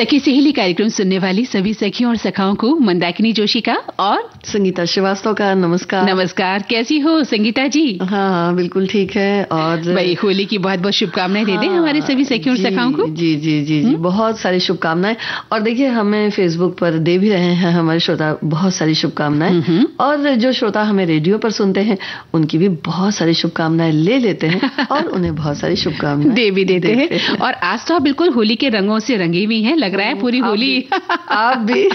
सखी सहेली कार्यक्रम सुनने वाली सभी सखियों और सखाओं को मंदाकिनी जोशी का और संगीता श्रीवास्तव का नमस्कार। नमस्कार। कैसी हो संगीता जी? हाँ, बिल्कुल ठीक है। और भाई होली की बहुत बहुत शुभकामनाएं दे दें हमारे सभी सखियों और सखाओं को। जी जी जी जी बहुत सारी शुभकामनाएं। और देखिए, हमें फेसबुक पर दे भी रहे हैं हमारे श्रोता बहुत सारी शुभकामनाएं, और जो श्रोता हमें रेडियो पर सुनते हैं उनकी भी बहुत सारी शुभकामनाएं ले लेते हैं और उन्हें बहुत सारी शुभकामनाएं दे भी देते हैं। और आज तो आप बिल्कुल होली के रंगों से रंगी हुई हैं, लग रहा है पूरी होली आप भी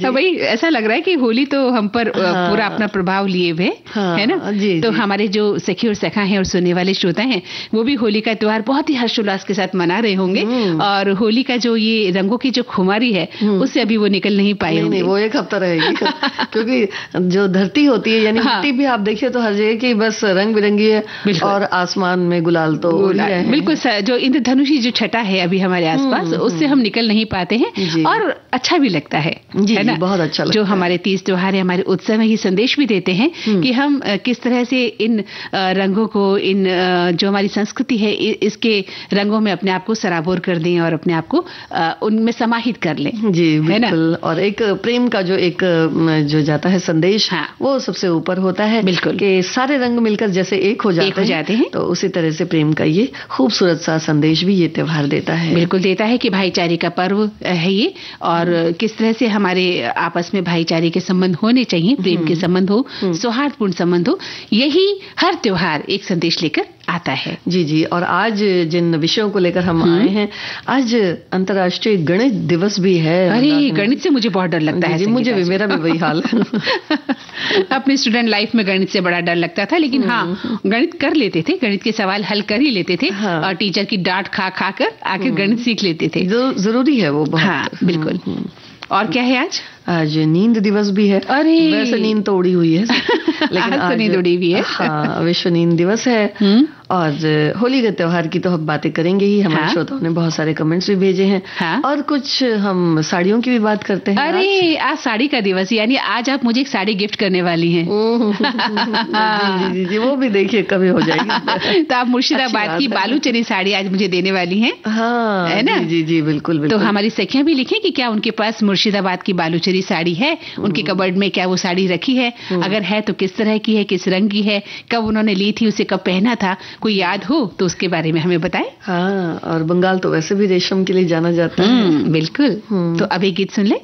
भाई ऐसा लग रहा है कि होली तो हम पर पूरा अपना प्रभाव लिए हुए है ना। तो हमारे जो सखी और सखा हैं और सुनने वाले श्रोता हैं वो भी होली का त्योहार बहुत ही हर्षोल्लास के साथ मना रहे होंगे। और होली का जो ये रंगों की जो खुमारी है उससे अभी वो निकल नहीं पाए होंगे। नहीं, वो एक हफ्ता रहेगी क्योंकि जो धरती होती है यानी मिट्टी भी आप देखिए तो हर जगह की बस रंग बिरंगी है, और आसमान में गुलाल तो बिल्कुल जो इंद्रधनुषी जो छटा है अभी हमारे आसपास उससे हम निकल नहीं पाते हैं, और अच्छा भी लगता है है ना। बहुत अच्छा लगता जो हमारे तीज त्योहार है, हमारे उत्सव में ये संदेश भी देते हैं कि हम किस तरह से इन रंगों को, इन जो हमारी संस्कृति है इसके रंगों में अपने आप को सराबोर कर दें और अपने आप को उनमें समाहित कर लें। जी बिल्कुल। और एक प्रेम का जो जाता है संदेश, वो सबसे ऊपर होता है। बिल्कुल कि सारे रंग मिलकर जैसे एक हो जाते हैं, तो उसी तरह से प्रेम का ये खूबसूरत सा संदेश भी ये त्योहार देता है। बिल्कुल देता है कि भाईचारे का पर्व है ये, और किस तरह से हमारे आपस में भाईचारे के संबंध होने चाहिए, प्रेम के संबंध हो, सौहार्दपूर्ण संबंध हो, यही हर त्योहार एक संदेश लेकर आता है। जी जी। और आज जिन विषयों को लेकर हम आए हैं, आज अंतर्राष्ट्रीय गणित दिवस भी है। अरे गणित से मुझे बहुत डर लगता है। मुझे भी, मेरा भी वही हाल है। अपने स्टूडेंट लाइफ में गणित से बड़ा डर लगता था, लेकिन हाँ गणित कर लेते थे, गणित के सवाल हल कर ही लेते थे। और टीचर की डांट खा खा कर आखिर गणित सीख लेते थे। जरूरी है वो बहुत। हाँ बिल्कुल। और क्या है आज? आज नींद दिवस भी है। अरे वैसे नींद तो उड़ी हुई है लेकिन आज तो नींद उड़ी हुई है। हाँ, विश्व नींद दिवस है। और होली के त्योहार की तो हम बातें करेंगे ही। हमारे श्रोताओं ने बहुत सारे कमेंट्स भी भेजे हैं। और कुछ हम साड़ियों की भी बात करते हैं। अरे आज साड़ी का दिवस, यानी आज आप मुझे एक साड़ी गिफ्ट करने वाली हैं। जी जी, वो भी देखिए कभी हो जाएगी। तो आप मुर्शिदाबाद की बालूचरी साड़ी आज मुझे देने वाली हैं। हाँ है ना। जी जी बिल्कुल बिल्कुल। तो हमारी सखियां भी लिखें कि क्या उनके पास मुर्शिदाबाद की बालूचरी साड़ी है, उनके कबर्ड में क्या वो साड़ी रखी है, अगर है तो किस तरह की है, किस रंग की है, कब उन्होंने ली थी, उसे कब पहना था, कोई याद हो तो उसके बारे में हमें बताएं। हाँ, और बंगाल तो वैसे भी रेशम के लिए जाना जाता है। बिल्कुल। तो अब एक गीत सुन ले।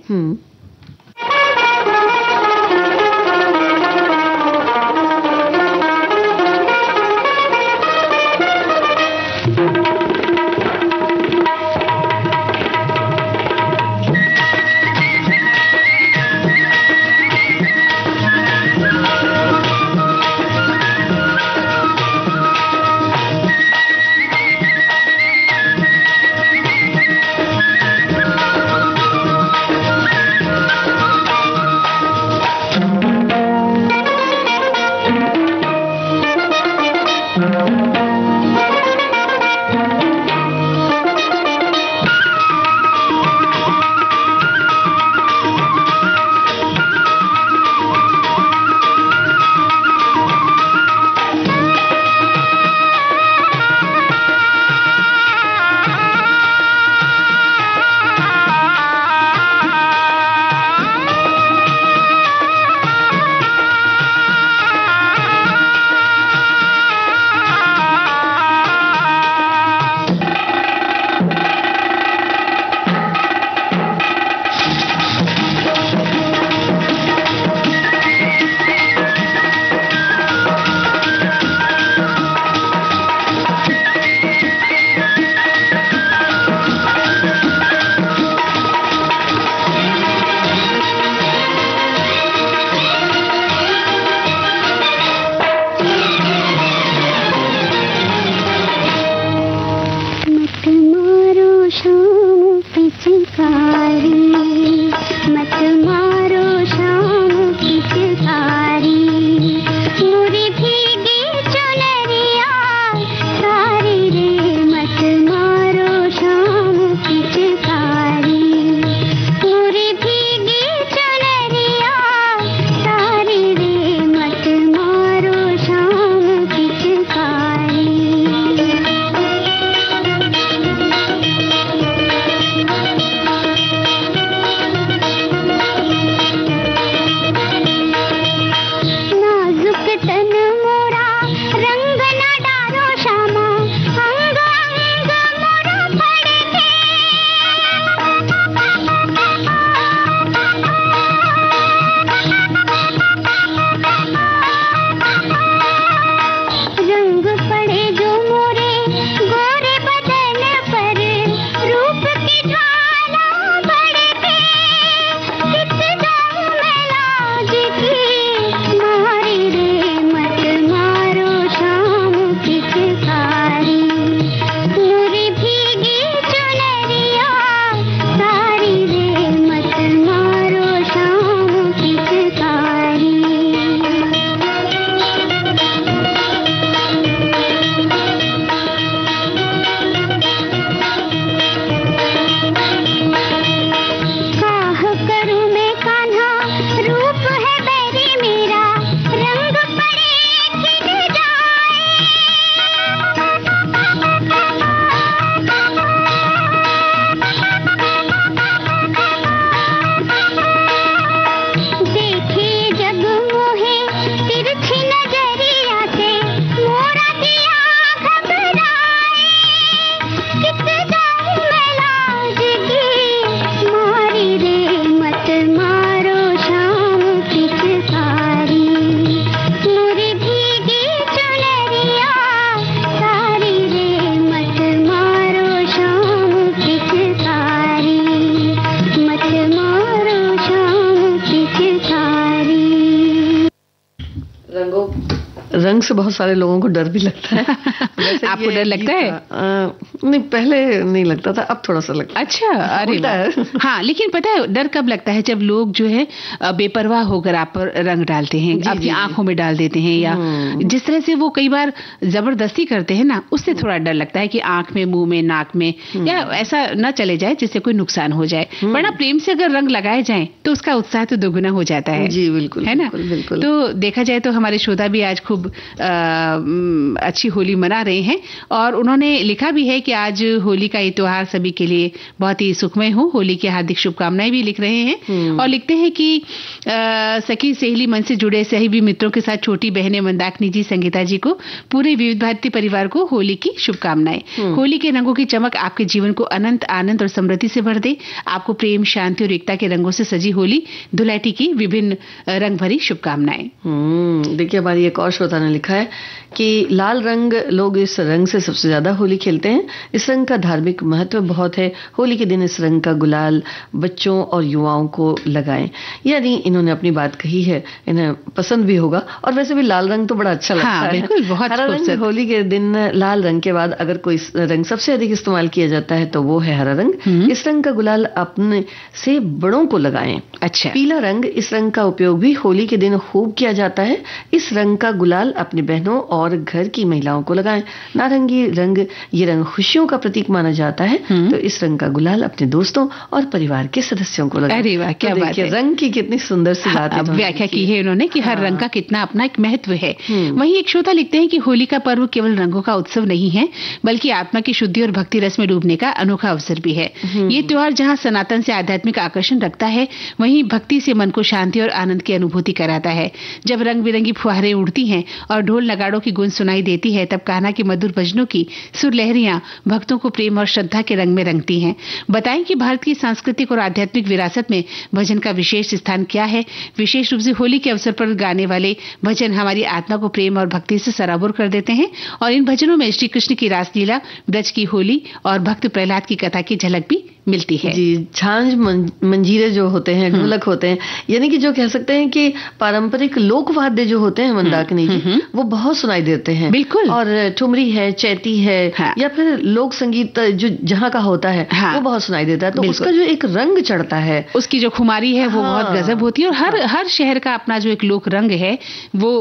रंग से बहुत सारे लोगों को डर भी लगता है। आपको डर लगता है? नहीं, पहले नहीं लगता था, अब थोड़ा सा लगता है। अच्छा, अरे हाँ, लेकिन पता है डर कब लगता है? जब लोग जो है बेपरवाह होकर आप पर रंग डालते हैं, आपकी आंखों में डाल देते हैं, या जिस तरह से वो कई बार जबरदस्ती करते हैं ना, उससे थोड़ा डर लगता है कि आंख में, मुंह में, नाक में, या ऐसा न चले जाए जिससे कोई नुकसान हो जाए। वरना प्रेम से अगर रंग लगाए जाए तो उसका उत्साह तो दोगुना हो जाता है। जी बिल्कुल, है ना? बिल्कुल। तो देखा जाए तो हमारे श्रोता भी आज खूब अच्छी होली मना रहे हैं, और उन्होंने लिखा भी है कि आज होली का ये त्योहार सभी के लिए बहुत ही सुखमय हो। होली की हार्दिक शुभकामनाएं भी लिख रहे हैं, और लिखते हैं कि सखी सहेली मन से जुड़े सही भी मित्रों के साथ छोटी बहनें मंदाकिनी जी, संगीता जी को, पूरे विविध भारती परिवार को होली की शुभकामनाएं। होली के रंगों की चमक आपके जीवन को अनंत आनंद और समृद्धि से भर दे। आपको प्रेम, शांति और एकता के रंगों से सजी होली धुलैटी की विभिन्न रंग भरी शुभकामनाएं। देखिए, हमारी एक और श्रोता ने लिखा है कि लाल रंग, लोग इस रंग से सबसे ज्यादा होली खेलते हैं। इस रंग का धार्मिक महत्व बहुत है। होली के दिन इस रंग का गुलाल बच्चों और युवाओं को लगाएं। यानी इन्होंने अपनी बात कही है, इन्हें पसंद भी होगा। और वैसे भी लाल रंग तो बड़ा अच्छा लगता है। बिल्कुल, बहुत हरा रंग होली के दिन, लाल रंग के बाद अगर कोई रंग सबसे अधिक इस्तेमाल किया जाता है तो वो है हरा रंग। इस रंग का गुलाल अपने से बड़ों को लगाएं। अच्छा। पीला रंग, इस रंग का उपयोग भी होली के दिन खूब किया जाता है। इस रंग का गुलाल अपनी बहनों और घर की महिलाओं को लगाएं। नारंगी रंग, ये रंग खुशियों का प्रतीक माना जाता है, तो इस रंग का गुलाल अपने दोस्तों और परिवार के सदस्यों को लगाएं। अरे वाह, क्या बात है! रंग की कितनी सुंदर सी बात है, व्याख्या की है उन्होंने कि हर रंग का कितना अपना एक महत्व है। वहीं एक श्रोता लिखते हैं कि होली का पर्व केवल रंगों का उत्सव नहीं है, बल्कि आत्मा की शुद्धि और भक्ति रस में डूबने का अनोखा अवसर भी है। ये त्योहार जहाँ सनातन से आध्यात्मिक आकर्षण रखता है, वहीं भक्ति से मन को शांति और आनंद की अनुभूति कराता है। जब रंग बिरंगी फुहारें उड़ती हैं और ढोल नगाड़ों की गूंज सुनाई देती है, तब कान्हा की मधुर भजनों की सुरलहरियां भक्तों को प्रेम और श्रद्धा के रंग में रंगती हैं। बताएं कि भारत की सांस्कृतिक और आध्यात्मिक विरासत में भजन का विशेष स्थान क्या है। विशेष रूप से होली के अवसर पर गाने वाले भजन हमारी आत्मा को प्रेम और भक्ति से सराबोर कर देते हैं, और इन भजनों में श्री कृष्ण की रासलीला, ब्रज की होली और भक्त प्रहलाद की कथा की झलक भी मिलती है। जी, झांझ मंजीरे जो होते हैं, ढोलक होते हैं, यानी कि जो कह सकते हैं कि पारंपरिक लोक वाद्य जो होते हैं मंदाकिनी जी, वो बहुत सुनाई देते हैं। बिल्कुल। और ठुमरी है, चैती है, या फिर लोक संगीत जो जहाँ का होता है, वो बहुत सुनाई देता है। तो उसका जो एक रंग चढ़ता है, उसकी जो खुमारी है वो बहुत गजब होती है। और हर शहर का अपना जो एक लोक रंग है वो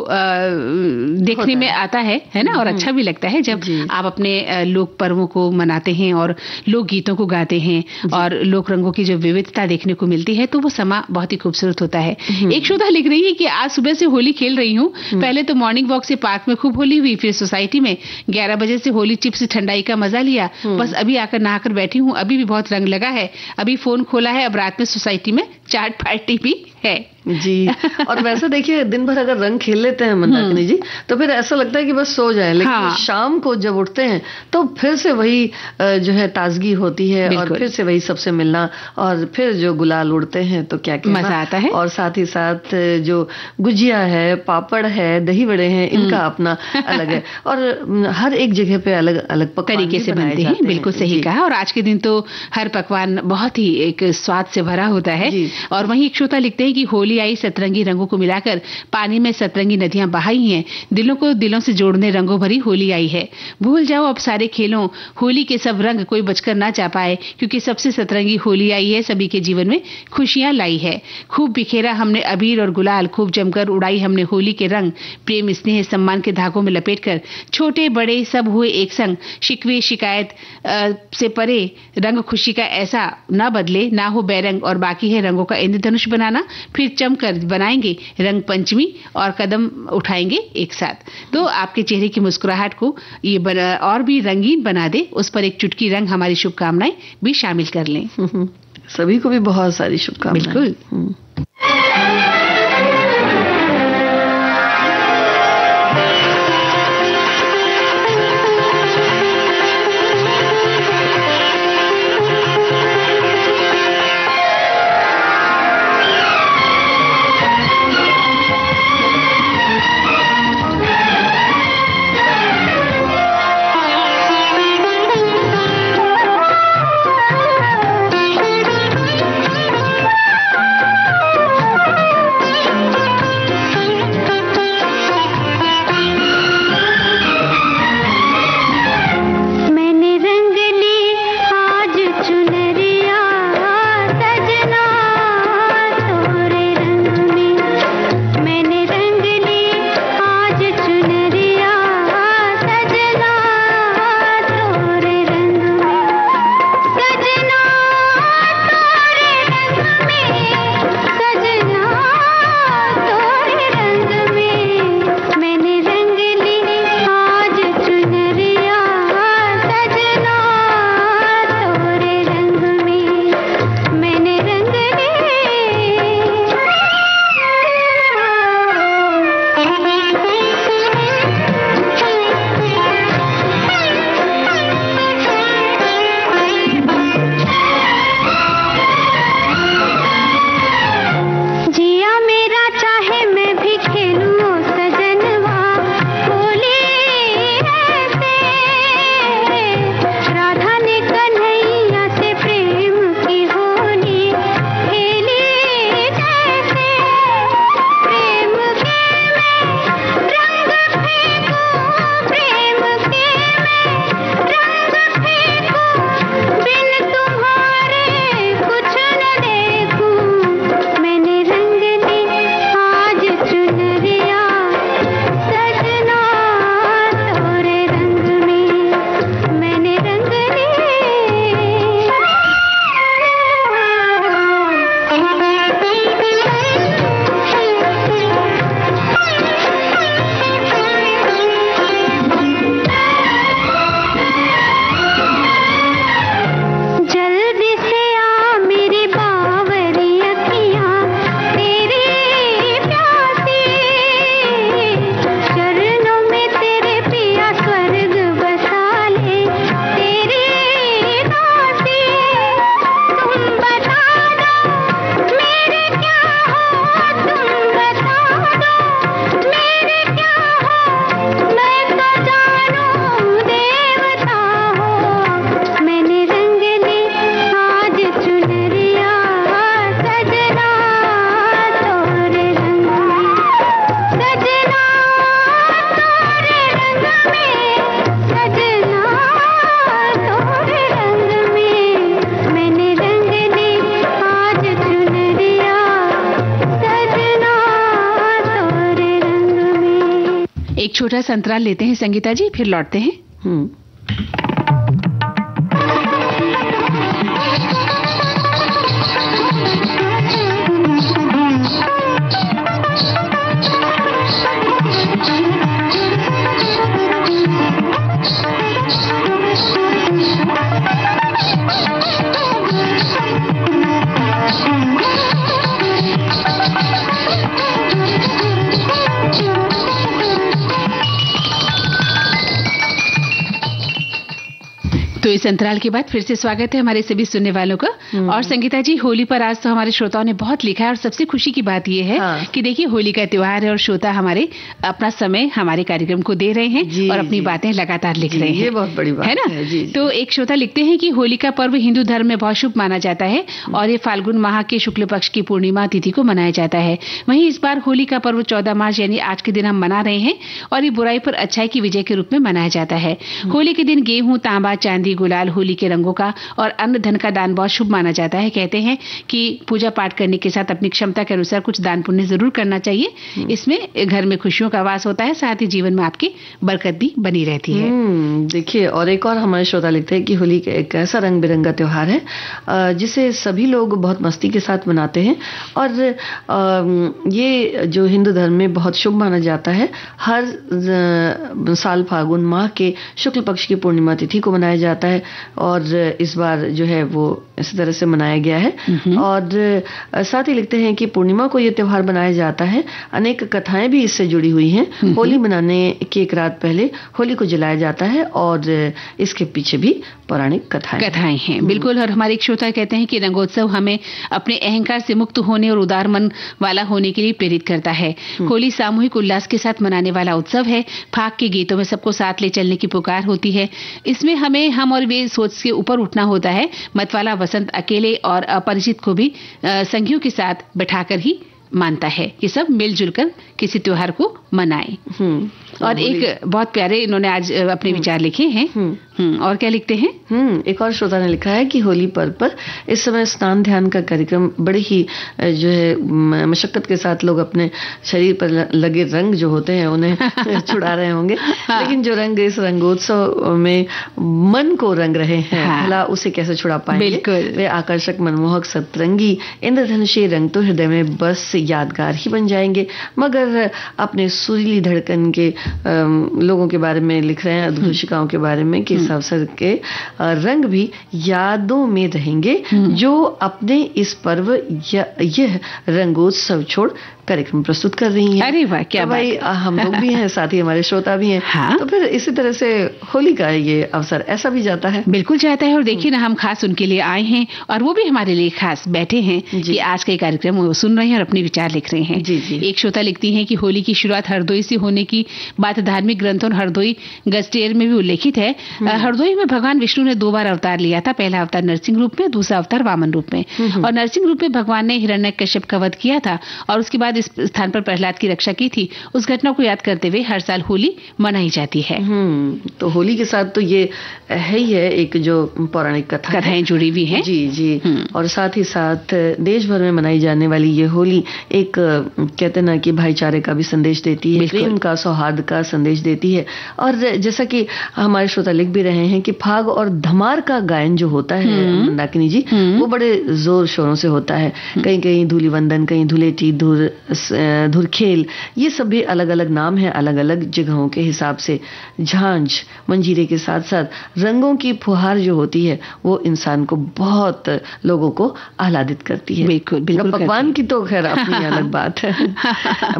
देखने में आता है ना, और अच्छा भी लगता है जब आप अपने लोक पर्वों को मनाते हैं और लोक गीतों को गाते हैं और लोक रंगों की जो विविधता देखने को मिलती है, तो वो समा बहुत ही खूबसूरत होता है। एक श्रोता लिख रही है कि आज सुबह से होली खेल रही हूँ। पहले तो मॉर्निंग वॉक से पार्क में खूब होली हुई, फिर सोसाइटी में 11 बजे से होली चिप्स से ठंडाई का मजा लिया। बस अभी आकर नहाकर बैठी हूँ, अभी भी बहुत रंग लगा है। अभी फोन खोला है, अब रात में सोसाइटी में चाट पार्टी भी है। जी, और वैसे देखिए, दिन भर अगर रंग खेल लेते हैं मंदाकिनी जी, तो फिर ऐसा लगता है कि बस सो जाए। लेकिन शाम को जब उठते हैं तो फिर से वही जो है ताजगी होती है, और फिर से वही सबसे मिलना, और फिर जो गुलाल उड़ते हैं तो क्या कहना, मजा आता है। और साथ ही साथ जो गुजिया है, पापड़ है, दही बड़े हैं, इनका अपना अलग है, और हर एक जगह पे अलग अलग तरीके से बनते हैं। बिल्कुल सही कहा। और आज के दिन तो हर पकवान बहुत ही एक स्वाद से भरा होता है। और वहीं एक श्रोता लिखते हैं कि होली आई, सतरंगी रंगों को मिलाकर पानी में सतरंगी नदियां बहाई हैं। दिलों को दिलों से जोड़ने रंगों भरी होली आई है। भूल जाओ अब सारे खेलों, होली के सब रंग कोई बचकर ना जा पाए, क्योंकि सबसे सतरंगी होली आई है, सभी के जीवन में खुशियां लाई है। खूब बिखेरा हमने अबीर और गुलाल, खूब जमकर उड़ाई हमने होली के रंग। प्रेम स्नेह सम्मान के धागों में लपेटकर छोटे बड़े सब हुए एक संग। शिकवे शिकायत से परे, रंग खुशी का ऐसा ना बदले, ना हो बैरंग, और बाकी है रंगों का इंद्रधनुष बनाना। फिर चमकर बनाएंगे रंग पंचमी और कदम उठाएंगे एक साथ। तो आपके चेहरे की मुस्कुराहट को ये और भी रंगीन बना दे, उस पर एक चुटकी रंग हमारी शुभकामनाएं भी शामिल कर लें। सभी को भी बहुत सारी शुभकामनाएं। बिल्कुल। छोटा सा अंतराल लेते हैं संगीता जी, फिर लौटते हैं। तो इस अंतराल के बाद फिर से स्वागत है हमारे सभी सुनने वालों का। और संगीता जी, होली पर आज तो हमारे श्रोताओं ने बहुत लिखा है और सबसे खुशी की बात यह है कि देखिए होली का त्योहार है और श्रोता हमारे अपना समय हमारे कार्यक्रम को दे रहे हैं और अपनी बातें लगातार लिख रहे हैं। ये बहुत बड़ी बात है ना। तो एक श्रोता लिखते हैं कि होली का पर्व हिंदू धर्म में बहुत शुभ माना जाता है और ये फाल्गुन माह के शुक्ल पक्ष की पूर्णिमा तिथि को मनाया जाता है। वहीं इस बार होली का पर्व 14 मार्च यानी आज के दिन हम मना रहे हैं और ये बुराई पर अच्छाई की विजय के रूप में मनाया जाता है। होली के दिन गेहूं, तांबा, चांदी, गुलाल, होली के रंगों का और अन्न धन का दान बहुत शुभ माना जाता है। कहते हैं कि पूजा पाठ करने के साथ अपनी क्षमता के अनुसार कुछ दान पुण्य जरूर करना चाहिए। इसमें घर में खुशियों का वास होता है, साथ ही जीवन में आपकी बरकत भी बनी रहती है। देखिए, और एक और हमारे श्रोता लिखते हैं कि होली एक ऐसा रंग बिरंगा त्योहार है जिसे सभी लोग बहुत मस्ती के साथ मनाते हैं और ये जो हिंदू धर्म में बहुत शुभ माना जाता है। हर साल फाल्गुन माह के शुक्ल पक्ष की पूर्णिमा तिथि को मनाया जाता है और इस बार जो है वो इसी तरह से मनाया गया है। और साथ ही लिखते हैं कि पूर्णिमा को ये त्योहार मनाया जाता है। अनेक कथाएं भी इससे जुड़ी हुई हैं। होली मनाने की एक रात पहले होली को जलाया जाता है और इसके पीछे भी पौराणिक कथाएं हैं। बिल्कुल। और हमारे एक श्रोता कहते हैं कि रंगोत्सव हमें अपने अहंकार से मुक्त होने और उदार मन वाला होने के लिए प्रेरित करता है। होली सामूहिक उल्लास के साथ मनाने वाला उत्सव है। फाग के गीतों में सबको साथ ले चलने की पुकार होती है। इसमें हमें हम और वे सोच के ऊपर उठना होता है। मतवाला वसंत अकेले और अपरिचित को भी संगियों के साथ बैठाकर ही मानता है कि सब मिलजुल कर किसी त्योहार को मनाएं। और एक बहुत प्यारे इन्होंने आज अपने विचार लिखे हैं। और क्या लिखते हैं? एक और श्रोता ने लिखा है कि होली पर्व पर इस समय स्नान ध्यान का कार्यक्रम बड़े ही जो है मशक्कत के साथ लोग अपने शरीर पर लगे रंग जो होते हैं उन्हें छुड़ा रहे होंगे। लेकिन जो रंग इस रंगोत्सव में मन को रंग रहे हैं, भला उसे कैसे छुड़ा पाएंगे? बिल्कुल। वे आकर्षक, मनमोहक, सतरंगी, इंद्रधनुषी रंग तो हृदय में बस यादगार ही बन जाएंगे। मगर अपने सुरीली धड़कन के लोगों के बारे में लिख रहे हैं, अद्भुशिकाओं के बारे में कि इस अवसर के रंग भी यादों में रहेंगे जो अपने इस पर्व यह रंगोत्सव छोड़ कार्यक्रम प्रस्तुत कर रही हैं। अरे वाह, क्या तो भाई हम लोग भी हैं, साथ ही हमारे श्रोता भी हैं। हाँ? तो फिर इसी तरह से होली का ये अवसर ऐसा भी जाता है। बिल्कुल जाता है। और देखिए ना, हम खास उनके लिए आए हैं और वो भी हमारे लिए खास बैठे हैं कि आज का कार्यक्रम वो सुन रहे हैं और अपने विचार लिख रहे हैं। जी। एक श्रोता लिखती हैं कि होली की शुरुआत हरदोई से होने की बात धार्मिक ग्रंथों हरदोई गस्टेर में भी उल्लेखित है। हरदोई में भगवान विष्णु ने 2 बार अवतार लिया था। पहला अवतार नरसिंह रूप में, दूसरा अवतार वामन रूप में। और नरसिंह रूप में भगवान ने हिरण्यकश्यप का वध किया था और उसके बाद इस स्थान पर प्रहलाद की रक्षा की थी। उस घटना को याद करते हुए हर साल होली मनाई जाती है। तो होली के साथ तो ये है ही है एक जो पौराणिक कथाएं जुड़ी हुई हैं। जी। और साथ ही साथ देश भर में मनाई जाने वाली ये होली एक कहते ना कि भाईचारे का भी संदेश देती है, प्रेम का, सौहार्द का संदेश देती है। और जैसा कि हमारे श्रोता लिख भी रहे हैं कि फाग और धमार का गायन जो होता है मंदाकिनी जी, वो बड़े जोर शोरों से होता है। कहीं कहीं धूलिवंदन, कहीं धुलेटी, धुरखेल, ये सभी अलग अलग नाम है, अलग अलग जगहों के हिसाब से। झांझ, मंजीरे के साथ साथ रंगों की फुहार जो होती है वो इंसान को बहुत लोगों को आह्लादित करती है। बिल्कुल। पकवान की तो खैर अपनी अलग बात है।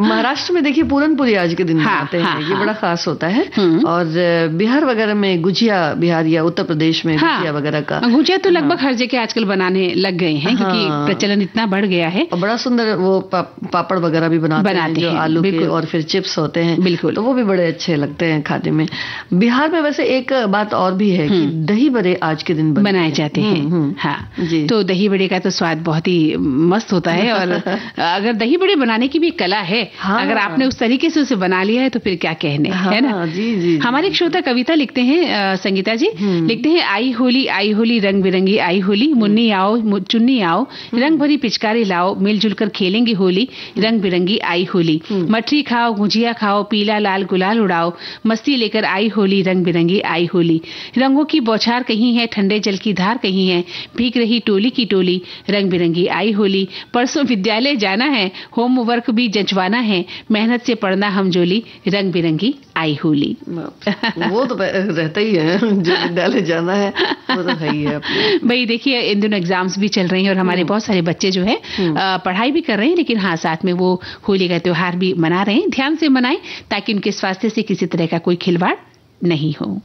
महाराष्ट्र में देखिए पूरनपुरी आज के दिन मनाते हैं। ये बड़ा खास होता है। और बिहार वगैरह में गुजिया, बिहार या उत्तर प्रदेश में गुजिया वगैरह का, गुजिया तो लगभग हर जगह आजकल बनाने लग गए हैं क्योंकि प्रचलन इतना बढ़ गया है। और बड़ा सुंदर वो पापड़ वगैरह भी बनाते हैं जो आलू के, और फिर चिप्स होते हैं। बिल्कुल। तो वो भी बड़े अच्छे लगते हैं खाने में। बिहार में वैसे एक बात और भी है कि दही बड़े आज के दिन बनाए जाते हैं। हाँ जी। तो दही बड़े का तो स्वाद बहुत ही मस्त होता है। और अगर दही बड़े बनाने की भी कला है, अगर आपने उस तरीके से उसे बना लिया है तो फिर क्या कहने, है ना। जी। हमारे एक श्रोता कविता लिखते हैं, संगीता जी लिखते हैं, आई होली रंग बिरंगी आई होली, मुन्नी आओ चुन्नी आओ, रंग भरी पिचकारी लाओ, मिलजुल कर खेलेंगे होली, रंग बिरंगी आई होली। मठरी खाओ, गुजिया खाओ, पीला लाल गुलाल उड़ाओ, मस्ती लेकर आई होली, रंग बिरंगी आई होली। रंगों की बौछार कहीं है, ठंडे जल की धार कहीं है, भीग रही टोली की टोली, रंग बिरंगी आई होली। परसों विद्यालय जाना है, होमवर्क भी जंचवाना है, मेहनत से पढ़ना हम जोली, रंग बिरंगी आई होली। वो तो रहता ही है, जो विद्यालय जाना है वो तो है ही है। भाई देखिए, इन दिनों एग्जाम्स भी चल रहे हैं और हमारे बहुत सारे बच्चे जो है पढ़ाई भी कर रहे हैं, लेकिन हाँ साथ में वो होली का त्योहार भी मना रहे हैं। ध्यान से मनाएं ताकि उनके स्वास्थ्य से किसी तरह का कोई खिलवाड़ नहीं हो।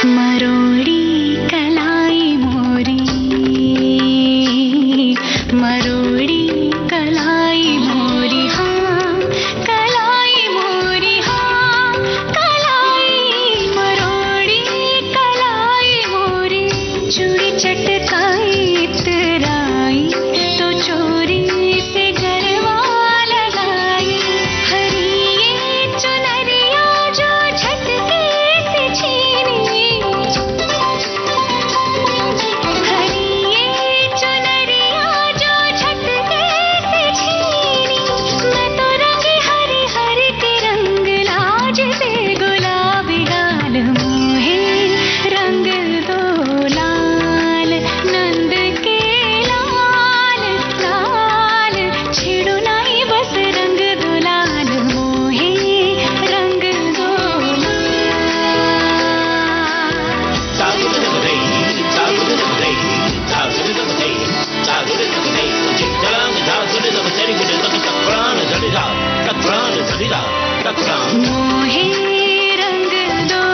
मरोड़ी कलाई मोरी, मरोड़ी कलाई मोरी, हाँ कलाई मोरी, हाँ कलाई मरोड़ी कलाई मोरी। चूड़ी चटकाई इतराई तो चोरी से गरबा लगाई। हरी ये चुनरिया जो झटके से छीनी, हरी ये चुनरिया जो झटके से छीनी। मैं तो रंगी हरी हरी तिरंग लाज से गुलाबी गाल मोहे रंग दो लाल। नंद के लाल लाल छिड़ो नहीं बस रंग दो लाल मोहे रंग दो मोहे रंग दो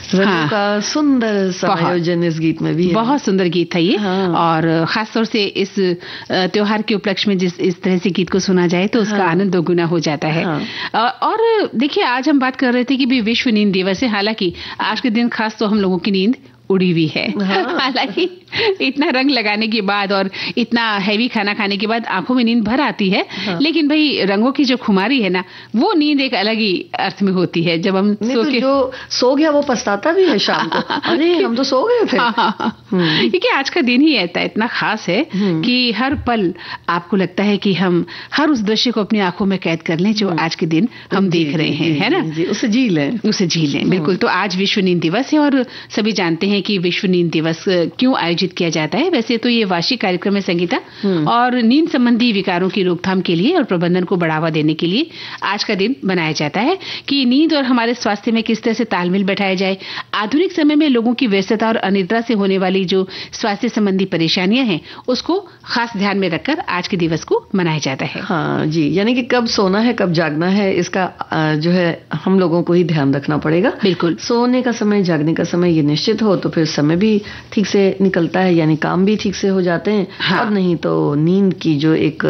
रंगों का सुंदर समायोजन इस गीत में भी है। बहुत सुंदर गीत था ये। हाँ। और खास तौर से इस त्योहार के उपलक्ष्य में जिस इस तरह से गीत को सुना जाए तो उसका आनंद दोगुना हो जाता है। हाँ। और देखिए, आज हम बात कर रहे थे कि भी विश्व नींद दिवस है। हालांकि आज के दिन खास तो हम लोगों की नींद उड़ी हुई है। हालांकि इतना रंग लगाने के बाद और इतना हैवी खाना खाने के बाद आंखों में नींद भर आती है, लेकिन भाई रंगों की जो खुमारी है ना, वो नींद एक अलग ही अर्थ में होती है। जब हम जो सो गया वो पछताता भी है शाम को, अरे हम तो सो गए थे। क्योंकि आज का दिन ही ऐसा इतना खास है कि हर पल आपको लगता है कि हम हर उस दृश्य को अपनी आंखों में कैद कर लें जो आज के दिन हम देख रहे हैं, है ना, उसे जी लें। बिल्कुल। तो आज विश्व नींद दिवस है और सभी जानते हैं कि विश्व नींद दिवस क्यों आयोजित किया जाता है। वैसे तो ये वार्षिक कार्यक्रम है संगीता, और नींद संबंधी विकारों की रोकथाम के लिए और प्रबंधन को बढ़ावा देने के लिए आज का दिन बनाया जाता है कि नींद और हमारे स्वास्थ्य में किस तरह से तालमेल बैठाया जाए। आधुनिक समय में लोगों की व्यस्तता और अनिद्रा से होने वाली जो स्वास्थ्य संबंधी परेशानियां हैं, उसको खास ध्यान में रखकर आज के दिवस को मनाया जाता है। हाँ जी, यानी कि कब सोना है कब जागना है, इसका जो है हम लोगों को ही ध्यान रखना पड़ेगा। बिल्कुल। सोने का समय, जागने का समय ये निश्चित हो तो फिर समय भी ठीक से निकलता है, यानी काम भी ठीक से हो जाते हैं। हाँ। और नहीं तो नींद की जो एक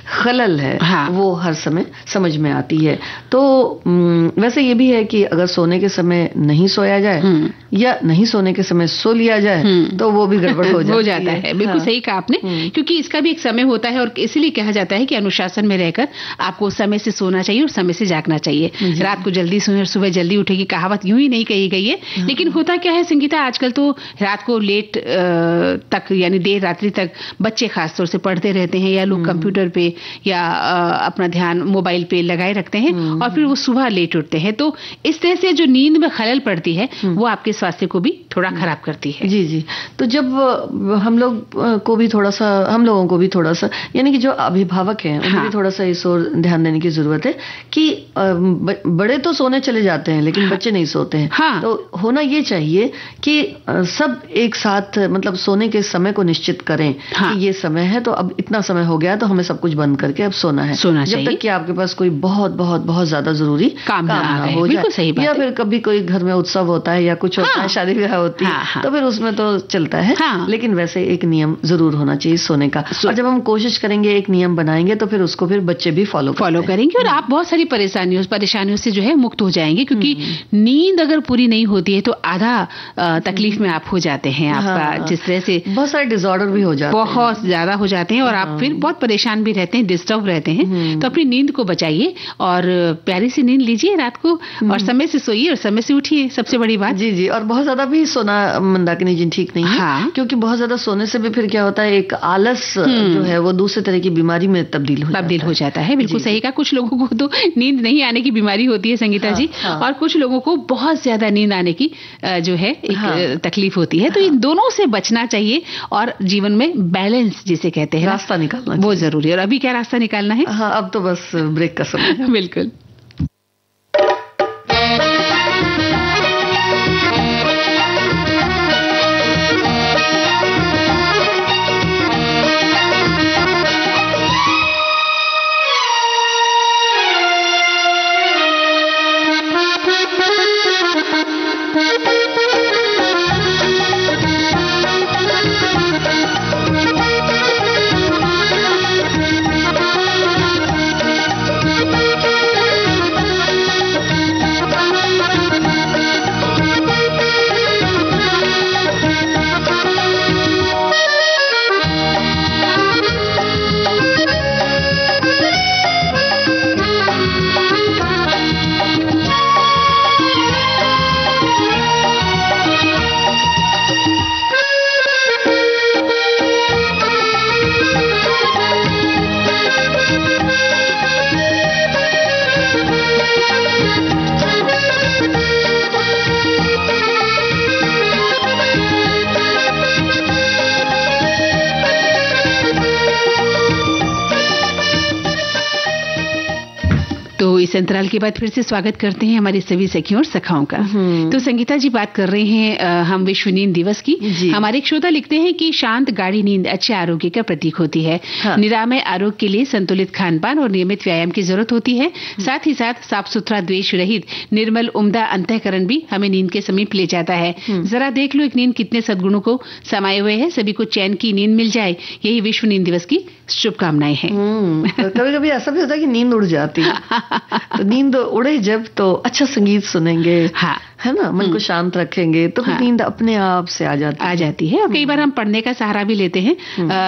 खलल है, हाँ, वो हर समय समझ में आती है। तो वैसे ये भी है कि अगर सोने के समय नहीं सोया जाए या नहीं सोने के समय सो लिया जाए तो वो भी गड़बड़ हो जाता है। बिल्कुल। हाँ। सही कहा आपने, क्योंकि इसका भी एक समय होता है और इसलिए कहा जाता है कि अनुशासन में रहकर आपको समय से सोना चाहिए और समय से जागना चाहिए। रात को जल्दी सोए और सुबह जल्दी उठे की कहावत यूं ही नहीं कही गई है, लेकिन होता क्या है संगीता, आजकल तो रात को लेट तक यानी देर रात्रि तक बच्चे खासतौर से पढ़ते रहते हैं, या लोग कंप्यूटर पे या अपना ध्यान मोबाइल पे लगाए रखते हैं और फिर वो सुबह लेट उठते हैं। तो इस तरह से जो नींद में खलल पड़ती है वो आपके स्वास्थ्य को भी थोड़ा खराब करती है। जी। तो जब हम लोगों को भी थोड़ा सा यानी कि जो अभिभावक हैं उन्हें भी थोड़ा सा इस ओर ध्यान देने की जरूरत है कि बड़े तो सोने चले जाते हैं लेकिन बच्चे नहीं सोते हैं। हाँ। तो होना ये चाहिए कि सब एक साथ मतलब सोने के समय को निश्चित करें। हाँ। कि ये समय है तो अब इतना समय हो गया तो हमें सब कुछ बंद करके अब सोना है, जब तक कि आपके पास कोई बहुत बहुत बहुत ज्यादा जरूरी काम ना हो जाए, या फिर कभी कोई घर में उत्सव होता है या कुछ होता है, शादी ब्याह होती है, तो फिर उसमें तो चलता है। लेकिन वैसे एक नियम जरूर होना चाहिए सोने का, और जब हम कोशिश करेंगे एक नियम बनाएंगे तो फिर उसको फिर बच्चे भी फॉलो करेंगे और आप बहुत सारी परेशानियों से जो है मुक्त हो जाएंगे, क्योंकि नींद अगर पूरी नहीं होती है तो आधा तकलीफ में आप हो जाते हैं। आपका जिस तरह से बहुत सारे डिसऑर्डर भी हो जाते हैं, बहुत ज्यादा हो जाते हैं, और आप फिर बहुत परेशान भी रहते हैं, डिस्टर्ब रहते हैं। तो अपनी नींद को बचाइए और प्यारी सी नींद लीजिए रात को, और समय से सोइए और समय से उठिए, सबसे बड़ी बात। जी। और बहुत ज्यादा भी सोना मंदाकिनी जी ठीक नहीं है, क्योंकि बहुत ज्यादा सोने से भी फिर क्या होता है, एक आलस जो है वो दूसरे तरह की बीमारी में तब्दील हो जाता है। बिल्कुल सही कहा। कुछ लोगों को तो नींद नहीं आने की बीमारी होती है संगीता जी, और कुछ लोगों को बहुत ज्यादा नींद आने की जो है एक तकलीफ होती है। तो इन दोनों से बचना चाहिए और जीवन में बैलेंस जिसे कहते हैं रास्ता निकालना वो जरूरी है। और अभी क्या रास्ता निकालना है? हाँ, अब तो बस ब्रेक का समय है। बिल्कुल। इस अंतराल के बाद फिर से स्वागत करते हैं हमारे सभी सखियों और सखाओं का। तो संगीता जी बात कर रहे हैं हम विश्व नींद दिवस की। हमारे एक श्रोता लिखते हैं कि शांत गाढ़ी नींद अच्छे आरोग्य का प्रतीक होती है। हाँ। निरामय आरोग्य के लिए संतुलित खान-पान और नियमित व्यायाम की जरूरत होती है। साथ ही साथ साफ सुथरा, द्वेष रहित, निर्मल, उम्दा अंतःकरण भी हमें नींद के समीप ले जाता है। जरा देख लो एक नींद कितने सद्गुणों को समाये हुए है। सभी को चैन की नींद मिल जाए, यही विश्व नींद दिवस की शुभकामनाएं हैं। कभी कभी ऐसा भी होता है कि नींद उड़ जाती है। तो नींद उड़े जब तो अच्छा संगीत सुनेंगे, हाँ, है ना, मन को शांत रखेंगे तो फिर नींद अपने आप से आ जाती है। और कई बार हम पढ़ने का सहारा भी लेते हैं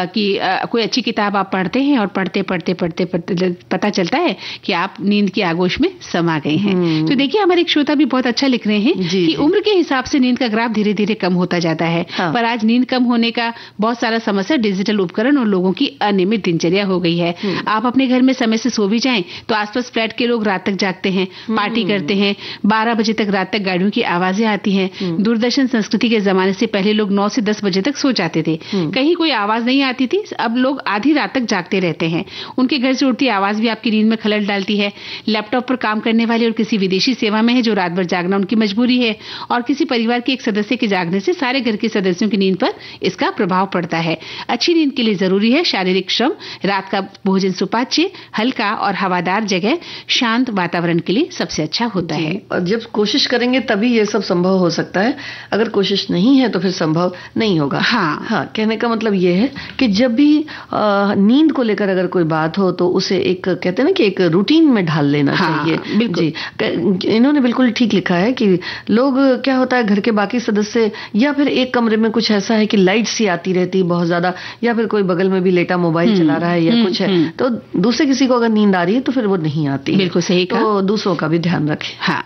कि कोई अच्छी किताब आप पढ़ते हैं और पढ़ते पता चलता है कि आप नींद की आगोश में समा गए हैं। तो देखिए हमारे एक श्रोता भी बहुत अच्छा लिख रहे हैं कि उम्र के हिसाब से नींद का ग्राफ धीरे धीरे कम होता जाता है। हाँ। पर आज नींद कम होने का बहुत सारा समस्या डिजिटल उपकरण और लोगों की अनियमित दिनचर्या हो गई है। आप अपने घर में समय से सो भी जाएं तो आसपास फ्लैट के लोग रात तक जागते हैं, पार्टी करते हैं, 12 बजे तक रात तक गाड़ियों की आवाजें आती हैं। दूरदर्शन संस्कृति के जमाने से पहले लोग 9 से 10 बजे तक सो जाते थे, कहीं कोई आवाज नहीं आती थी। अब लोग आधी रात तक जागते रहते हैं। उनके घर से उठती आवाज भी आपकी नींद में खलल डालती है। लैपटॉप पर काम करने वाले और किसी विदेशी सेवा में है जो रात भर जागना उनकी मजबूरी है, और किसी परिवार के एक सदस्य के जागने से सारे घर के सदस्यों की नींद पर इसका प्रभाव पड़ता है। अच्छी नींद के लिए जरूरी है शारीरिक श्रम, रात का भोजन सुपाच्य, हल्का और हवादार जगह, शांत वातावरण के लिए सबसे अच्छा होता है। और जब कोशिश करेंगे तभी ये सब संभव हो सकता है, अगर कोशिश नहीं है तो फिर संभव नहीं होगा। हाँ, कहने का मतलब ये है कि जब भी नींद को लेकर अगर कोई बात हो तो उसे एक कहते हैं ना कि एक रूटीन में ढाल लेना चाहिए। बिल्कुल जी, इन्होंने बिल्कुल ठीक लिखा है कि लोग क्या होता है घर के बाकी सदस्य या फिर एक कमरे में कुछ ऐसा है कि लाइट सी आती रहती है बहुत ज्यादा, या फिर कोई बगल में भी लेटा मोबाइल चला रहा है या कुछ है, तो दूसरे किसी को अगर नींद आ रही है तो फिर वो नहीं आती। बिल्कुल सही कहा। तो दूसरों का भी ध्यान रखें। हाँ।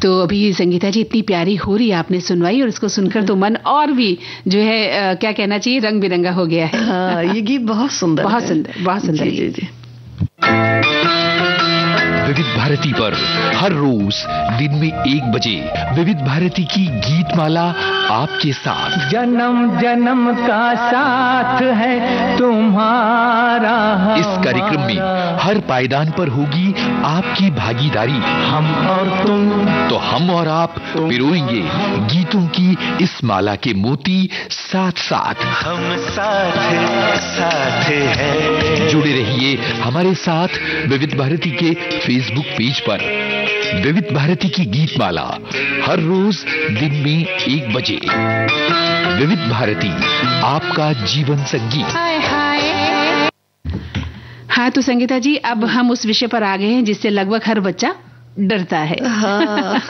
तो अभी संगीता जी इतनी प्यारी हो रही आपने सुनवाई, और इसको सुनकर तो मन और भी जो है क्या कहना चाहिए, रंग बिरंगा हो गया है। हाँ, ये गीत बहुत सुंदर, बहुत सुंदर, बहुत सुंदर। जी, जी, जी। विविध भारती पर हर रोज दिन में 1 बजे विविध भारती की गीत माला आपके साथ। जन्म जन्म का साथ है तुम्हारा। इस कार्यक्रम में हर पायदान पर होगी आपकी भागीदारी। हम और तुम, तो हम और आप पिरोएंगे गीतों की इस माला के मोती साथ साथ। हम साथ हैं। जुड़े रहिए हमारे साथ विविध भारती के फेसबुक पेज पर। विविध भारती की गीत माला हर रोज दिन में 1 बजे। विविध भारती, आपका जीवन संगीत। हाँ तो संगीता जी, अब हम उस विषय पर आ गए हैं जिससे लगभग हर बच्चा डरता है। हाँ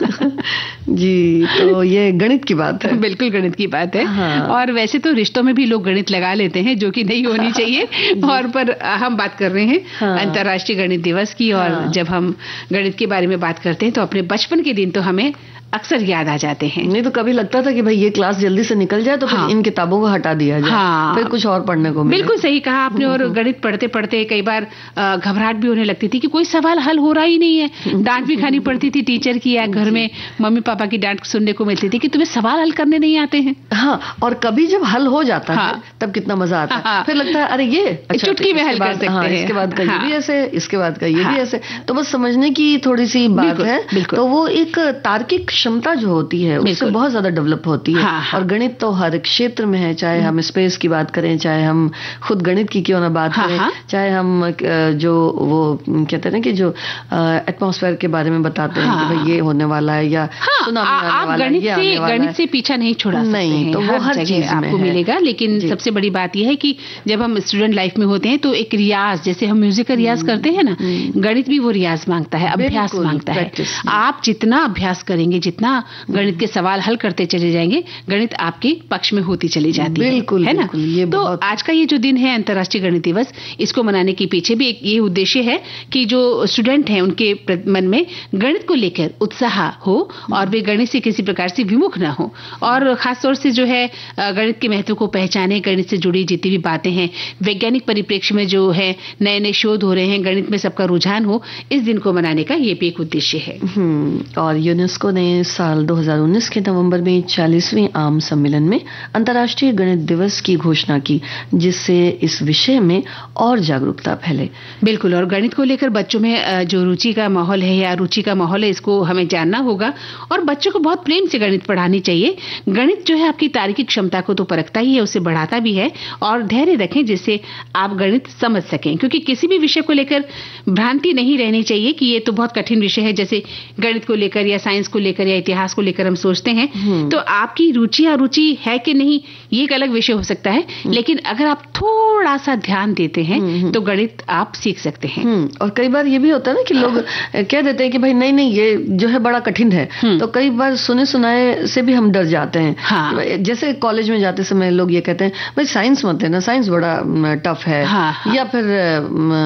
जी, तो ये गणित की बात है। बिल्कुल गणित की बात है। हाँ। और वैसे तो रिश्तों में भी लोग गणित लगा लेते हैं, जो कि नहीं होनी चाहिए। और पर हम बात कर रहे हैं हाँ। अंतर्राष्ट्रीय गणित दिवस की। और हाँ। जब हम गणित के बारे में बात करते हैं तो अपने बचपन के दिन तो हमें अक्सर याद आ जाते हैं। नहीं तो कभी लगता था कि भाई ये क्लास जल्दी से निकल जाए तो फिर हाँ। इन किताबों को हटा दिया जाए। हाँ। फिर कुछ और पढ़ने को मिले। बिल्कुल सही कहा आपने। और गणित पढ़ते पढ़ते कई बार घबराहट भी होने लगती थी कि कोई सवाल हल हो रहा ही नहीं है। डांट भी खानी पड़ती थी टीचर की, या घर में मम्मी पापा की डांट सुनने को मिलती थी कि तुम्हें सवाल हल करने नहीं आते हैं। हाँ, और कभी जब हल हो जाता हाँ। है तब कितना मजा आता है। हाँ। फिर लगता है अरे ये अच्छा, चुटकी में हल कर सकते हाँ, हैं। इसके बाद का ये हाँ। भी ऐसे, इसके बाद का ये हाँ। भी ऐसे। तो बस समझने की थोड़ी सी बात बिल्कुल, है। बिल्कुल। तो वो एक तार्किक क्षमता जो होती है उससे बिल्कुल। बहुत ज्यादा डेवलप होती है। हाँ, हाँ। और गणित तो हर एक क्षेत्र में है, चाहे हम स्पेस की बात करें, चाहे हम खुद गणित की क्यों ना बात हाँ, करें, हाँ। चाहे हम जो वो कहते हैं ना कि जो एटमॉस्फेयर के बारे में बताते हैं कि भाई ये होने वाला है, या हाँ, सुनामी आने आप वाला है, गणित ये आने से वाला है। गणित से पीछा नहीं छुड़ा सकते नहीं, हैं। तो वो हर जगह चीज में आपको है। मिलेगा। लेकिन जी। सबसे बड़ी बात यह है कि जब हम स्टूडेंट लाइफ में होते हैं तो एक रियाज, जैसे हम म्यूजिक का रियाज करते हैं ना, गणित भी वो रियाज मांगता है, अभ्यास बिल्कुल, मांगता है। practice। आप जितना अभ्यास करेंगे, जितना गणित के सवाल हल करते चले जाएंगे, गणित आपके पक्ष में होती चली जाती है। बिल्कुल, है ना? बिल्कुल, ये तो बहुत- आज का ये जो दिन है अंतर्राष्ट्रीय गणित दिवस, इसको मनाने के पीछे भी एक ये उद्देश्य है कि जो स्टूडेंट हैं उनके मन में गणित को लेकर उत्साह हो और वे गणित से किसी प्रकार से विमुख ना हो। और खासतौर से जो है गणित के महत्व को पहचाने, गणित से जुड़ी जितनी भी बातें हैं, वैज्ञानिक परिप्रेक्ष्य में जो है नए नए शोध हो रहे हैं, गणित में सबका रुझान हो, इस दिन को मनाने का ये भी एक उद्देश्य है। और यूनेस्को ने साल 2019 के नवंबर में 40वें आम सम्मेलन में अंतर्राष्ट्रीय गणित दिवस की घोषणा की, जिससे इस विषय में और जागरूकता फैले। बिल्कुल। और गणित को लेकर बच्चों में जो रुचि का माहौल है या रुचि का माहौल है, इसको हमें जानना होगा और बच्चों को बहुत प्रेम से गणित पढ़ानी चाहिए। गणित जो है आपकी तार्किक क्षमता को तो परखता ही है, उसे बढ़ाता भी है। और धैर्य रखें जिससे आप गणित समझ सकें, क्योंकि किसी भी विषय को लेकर भ्रांति नहीं रहनी चाहिए कि ये तो बहुत कठिन विषय है। जैसे गणित को लेकर या साइंस को लेकर या इतिहास को लेकर हम सोचते हैं, तो आपकी रुचि अरुचि है कि नहीं, ये एक अलग विषय हो सकता है। लेकिन अगर आप थोड़ा सा ध्यान देते हैं तो गणित आप सीख सकते हैं। और कई बार ये भी होता है ना कि लोग कह देते हैं कि भाई नहीं नहीं ये जो है बड़ा कठिन है। तो कई बार सुने सुनाए से भी हम डर जाते हैं। हाँ। जैसे कॉलेज में जाते समय लोग ये कहते हैं भाई साइंस मत लेना, साइंस बड़ा टफ है। हाँ। या फिर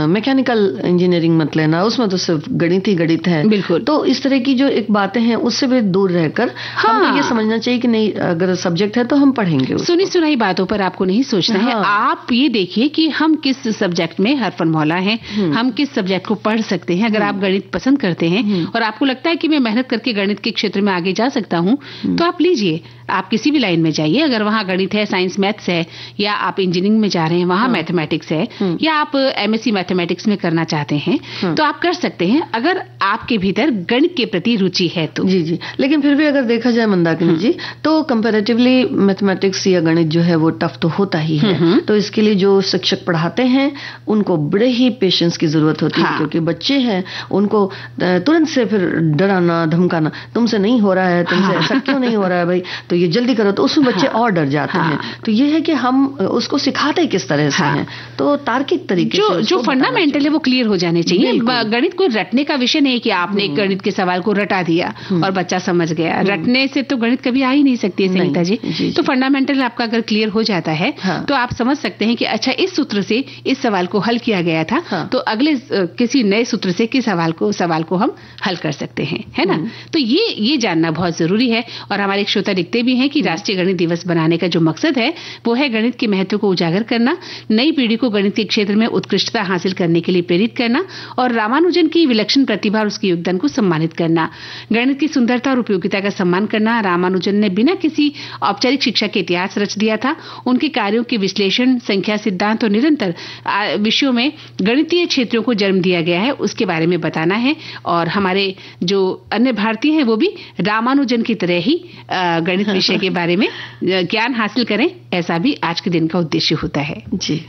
मैकेनिकल इंजीनियरिंग मत लेना, उसमें तो सिर्फ गणित ही गणित है। बिल्कुल। तो इस तरह की जो एक बातें हैं उससे भी दूर रहकर हमको ये समझना चाहिए कि नहीं, अगर सब्जेक्ट है तो हम पढ़ेंगे उसको। सुनी सुनाई बातों पर आपको नहीं सोचना है। आप ये देखिए कि हम किस सब्जेक्ट में हरफन मौला हैं, हम किस सब्जेक्ट को पढ़ सकते हैं। अगर आप गणित पसंद करते हैं और आपको लगता है कि मैं मेहनत करके गणित के क्षेत्र में आगे जा सकता हूं, तो आप लीजिए, आप किसी भी लाइन में जाइए। अगर वहां गणित है, साइंस मैथ्स है, या आप इंजीनियरिंग में जा रहे हैं वहां मैथमेटिक्स है, या आप एमएससी मैथमेटिक्स में करना चाहते हैं, तो आप कर सकते हैं, अगर आपके भीतर गणित के प्रति रुचि है तो। जी जी। लेकिन फिर भी अगर देखा जाए मंदाकिनी जी, तो कंपैरेटिवली मैथमेटिक्स या गणित जो है वो टफ तो होता ही है। तो इसके लिए जो शिक्षक पढ़ाते हैं उनको बड़े ही पेशेंस की जरूरत होती है, क्योंकि बच्चे हैं, उनको तुरंत से फिर डराना धमकाना, तुमसे नहीं हो रहा है, तुमसे ऐसा क्यों नहीं हो रहा है भाई, तो ये जल्दी करो, तो उसमें बच्चे और डर जाते हैं। तो ये है कि हम उसको सिखाते किस तरह से हैं, तो तार्किक तरीके से जो फंडामेंटल है वो क्लियर हो जाने चाहिए। गणित कोई रटने का विषय नहीं कि आपने एक गणित के सवाल को रटा दिया और बच्चा समझ गया। रटने से तो गणित कभी आ ही नहीं सकती है संगीता जी। तो फंडामेंटल आपका अगर क्लियर हो जाता है तो आप समझ सकते हैं कि अच्छा इस सूत्र से इस सवाल को हल किया गया था, तो अगले किसी नए सूत्र से किस सवाल को हम हल कर सकते हैं, है ना। तो ये जानना बहुत जरूरी है। और हमारे एक श्रोता लिखते भी हैं कि राष्ट्रीय गणित दिवस बनाने का जो मकसद है वो है गणित के महत्व को उजागर करना, नई पीढ़ी को गणित के क्षेत्र में उत्कृष्टता हासिल करने के लिए प्रेरित करना और रामानुजन की विलक्षण प्रतिभा और उसके योगदान को सम्मानित करना। गणित की सुंदरता और उपयोगिता का सम्मान करना। रामानुजन ने बिना किसी औपचारिक शिक्षा के इतिहास रच दिया था। उनके कार्यों के विश्लेषण, संख्या सिद्धांत और निरंतर विषयों में गणितीय क्षेत्रों को जन्म दिया गया है, उसके बारे में बताना है। और हमारे जो अन्य भारतीय हैं वो भी रामानुजन की तरह ही गणित विषय के बारे में ज्ञान हासिल करें, ऐसा भी आज के दिन का उद्देश्य होता है जी।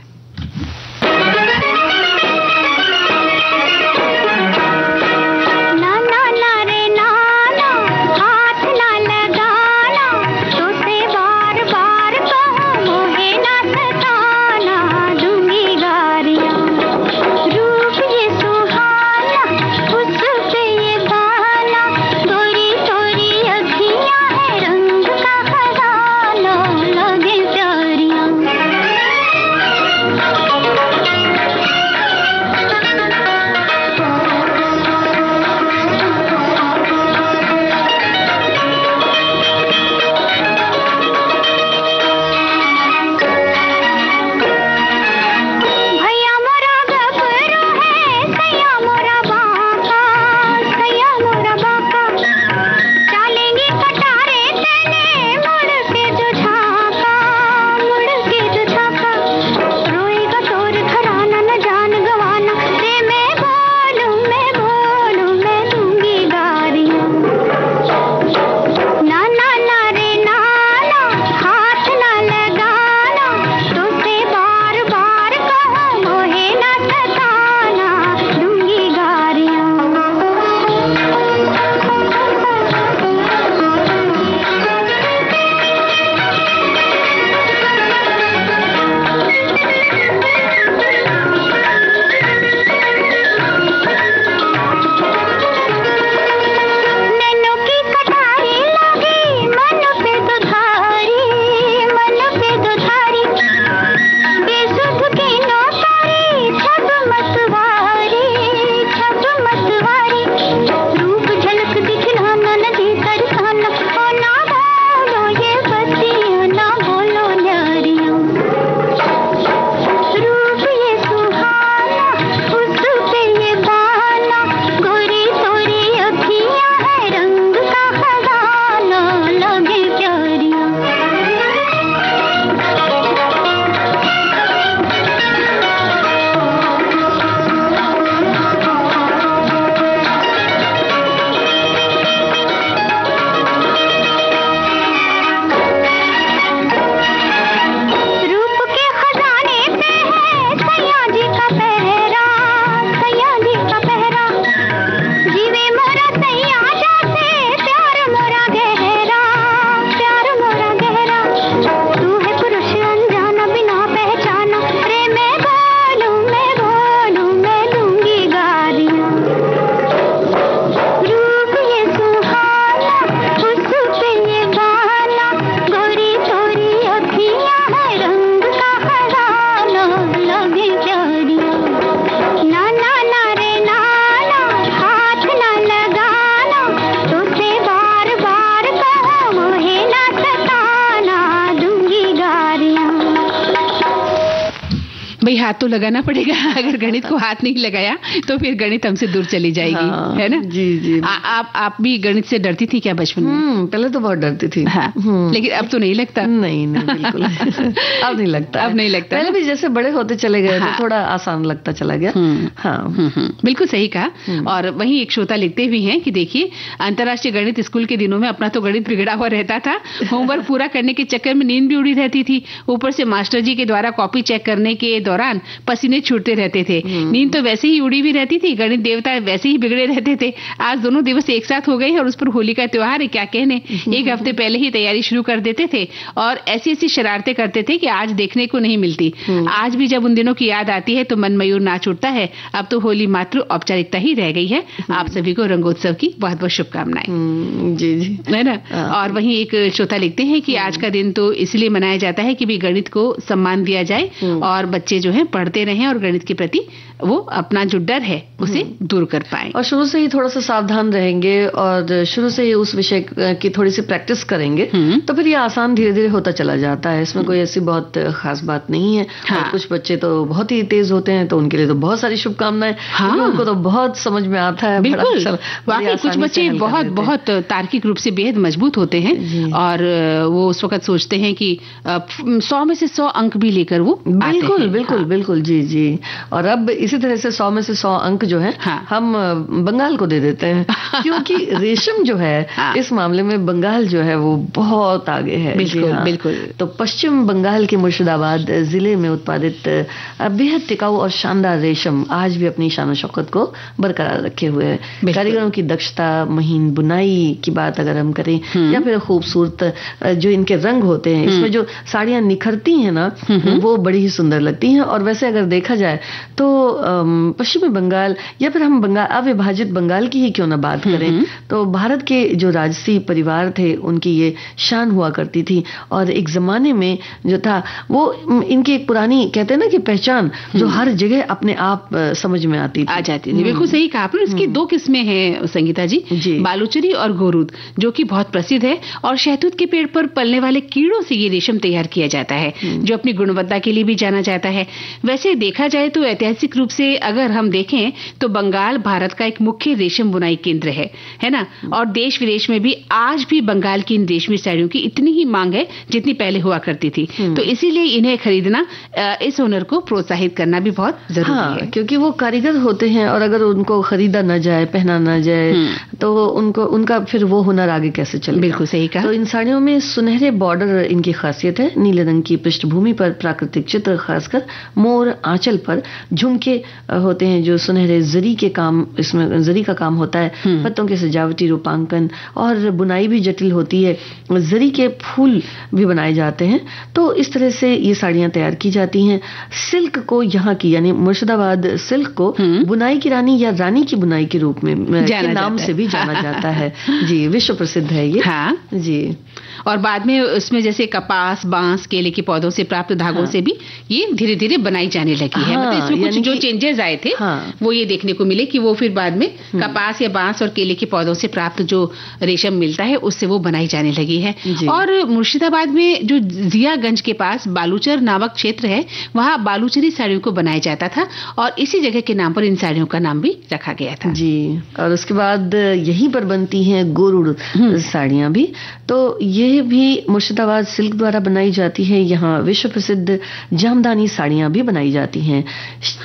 भाई हाथ तो लगाना पड़ेगा, अगर गणित को हाथ नहीं लगाया तो फिर गणित हमसे दूर चली जाएगी, है ना। जी जी। आप भी गणित से डरती थी क्या बचपन में? पहले तो बहुत डरती थी। हाँ। लेकिन अब तो नहीं लगता? नहीं बिल्कुल अब नहीं लगता। अब नहीं लगता। पहले भी जैसे बड़े होते चले गए तो थोड़ा आसान लगता चला गया। बिल्कुल सही कहा। और वहीं एक श्रोता लिखते भी हैं कि देखिए, अंतर्राष्ट्रीय गणित स्कूल के दिनों में अपना तो गणित बिगड़ा हुआ रहता था, होमवर्क पूरा करने के चक्कर में नींद भी उड़ी रहती थी, ऊपर से मास्टर जी के द्वारा कॉपी चेक करने के दौरान दौरान पसीने छूटते रहते थे। नींद तो वैसे ही उड़ी भी रहती थी, गणित देवता वैसे ही बिगड़े रहते थे। आज दोनों दिवस एक साथ हो गए हैं और उस पर होली का त्योहार है, क्या कहने। एक हफ्ते पहले ही तैयारी शुरू कर देते थे और ऐसी ऐसी शरारतें करते थे कि आज देखने को नहीं मिलती। आज भी जब उन दिनों की याद आती है तो मन मयूर नाच उठता है। अब तो होली मात्र औपचारिकता ही रह गई है। आप सभी को रंगोत्सव की बहुत बहुत शुभकामनाएं। जी जी, है ना। और वहीं एक श्रोता लिखते हैं कि आज का दिन तो इसलिए मनाया जाता है कि भी गणित को सम्मान दिया जाए और बच्चे जो है पढ़ते रहें और गणित के प्रति वो अपना जो डर है उसे दूर कर पाए। और शुरू से ही थोड़ा सा सावधान रहेंगे और शुरू से ही उस विषय की थोड़ी सी प्रैक्टिस करेंगे तो फिर ये आसान धीरे धीरे होता चला जाता है। इसमें कोई ऐसी बहुत खास बात नहीं है। हाँ। और कुछ बच्चे तो बहुत ही तेज होते हैं तो उनके लिए तो बहुत सारी शुभकामनाएं। हाँ। उनको तो बहुत समझ में आता है। बिल्कुल, वाकई कुछ बच्चे बहुत बहुत तार्किक रूप से बेहद मजबूत होते हैं और वो उस वक्त सोचते हैं कि 100 में से 100 अंक भी लेकर वो बिल्कुल आते हैं। बिल्कुल हाँ। बिल्कुल जी जी। और अब इसी तरह से 100 में से 100 अंक जो है हम बंगाल को दे देते हैं क्योंकि रेशम जो है इस मामले में बंगाल जो है वो बहुत आगे है। बिल्कुल बिल्कुल। तो पश्चिम बंगाल के मुर्शिदाबाद जिले में उत्पादित बेहद टिकाऊ और शानदार रेशम आज भी अपनी शान शौकत को बरकरार रखे हुए है। कारीगरों की दक्षता, महीन बुनाई की बात अगर हम करें या फिर खूबसूरत जो इनके रंग होते हैं, इसमें जो साड़ियां निखरती हैं ना वो बड़ी ही सुंदर लगती हैं। और वैसे अगर देखा जाए तो पश्चिमी बंगाल या फिर हम बंगाल अविभाजित बंगाल की ही क्यों ना बात करें तो भारत के जो राजसी परिवार थे उनकी ये शान हुआ करती थी। और एक जमाने में जो था वो इनकी एक पुरानी कहते हैं ना कि पहचान जो हर जगह अपने आप समझ में आती थी, आ जाती थी। बिल्कुल सही कहा आपने। इसकी दो किस्में हैं संगीता जी, बालूचरी और गोरूद, जो कि बहुत प्रसिद्ध है। और शहतूत के पेड़ पर पलने वाले कीड़ों से ये रेशम तैयार किया जाता है जो अपनी गुणवत्ता के लिए भी जाना जाता है। वैसे देखा जाए तो ऐतिहासिक रूप से अगर हम देखें तो बंगाल भारत का एक मुख्य रेशम बुनाई केंद्र है ना। और देश विदेश में भी आज भी बंगाल की इन रेशमी साड़ियों की इतनी ही मांग है जितनी पहले हुआ करती थी। तो इसीलिए इन्हें खरीदना, इस हुनर को प्रोत्साहित करना भी बहुत जरूरी है, क्योंकि वो कारीगर होते हैं और अगर उनको खरीदा न जाए, पहना न जाए तो उनका फिर वो हुनर आगे कैसे चले। बिल्कुल सही कहा। तो इन साड़ियों में सुनहरे बॉर्डर इनकी खासियत है। नीले रंग की पृष्ठभूमि पर प्राकृतिक चित्र, खासकर मोर आंचल पर झुमके होते हैं जो सुनहरे जरी के काम, इसमें जरी का काम होता है। पत्तों के सजावटी रूपांकन और बुनाई भी जटिल होती है। जरी के फूल भी बनाए जाते हैं। तो इस तरह से ये साड़ियां तैयार की जाती हैं। सिल्क को यहाँ की यानी मुर्शिदाबाद सिल्क को बुनाई की रानी या रानी की बुनाई के रूप में के नाम से भी जाना जाता है। जी, विश्व प्रसिद्ध है ये। हाँ जी। और बाद में उसमें जैसे कपास, बांस, केले के पौधों से प्राप्त धागों से भी ये धीरे धीरे बनाई जाने लगी है। मतलब इसमें कुछ जो चेंजेस आए थे वो ये देखने को मिले कि वो फिर बाद में कपास या बांस और केले के पौधों से प्राप्त जो रेशम मिलता है उससे वो बनाई जाने लगी है। और मुर्शिदाबाद में जो जियागंज के पास बालूचर नामक क्षेत्र है वहाँ बालूचरी साड़ियों को बनाया जाता था और इसी जगह के नाम पर इन साड़ियों का नाम भी रखा गया था। जी। और उसके बाद यहीं पर बनती हैं गोरुड़ साड़ियां भी। तो ये भी मुर्शिदाबाद सिल्क द्वारा बनाई जाती है। यहाँ विश्व प्रसिद्ध जामदानी साड़ियां भी बनाई जाती हैं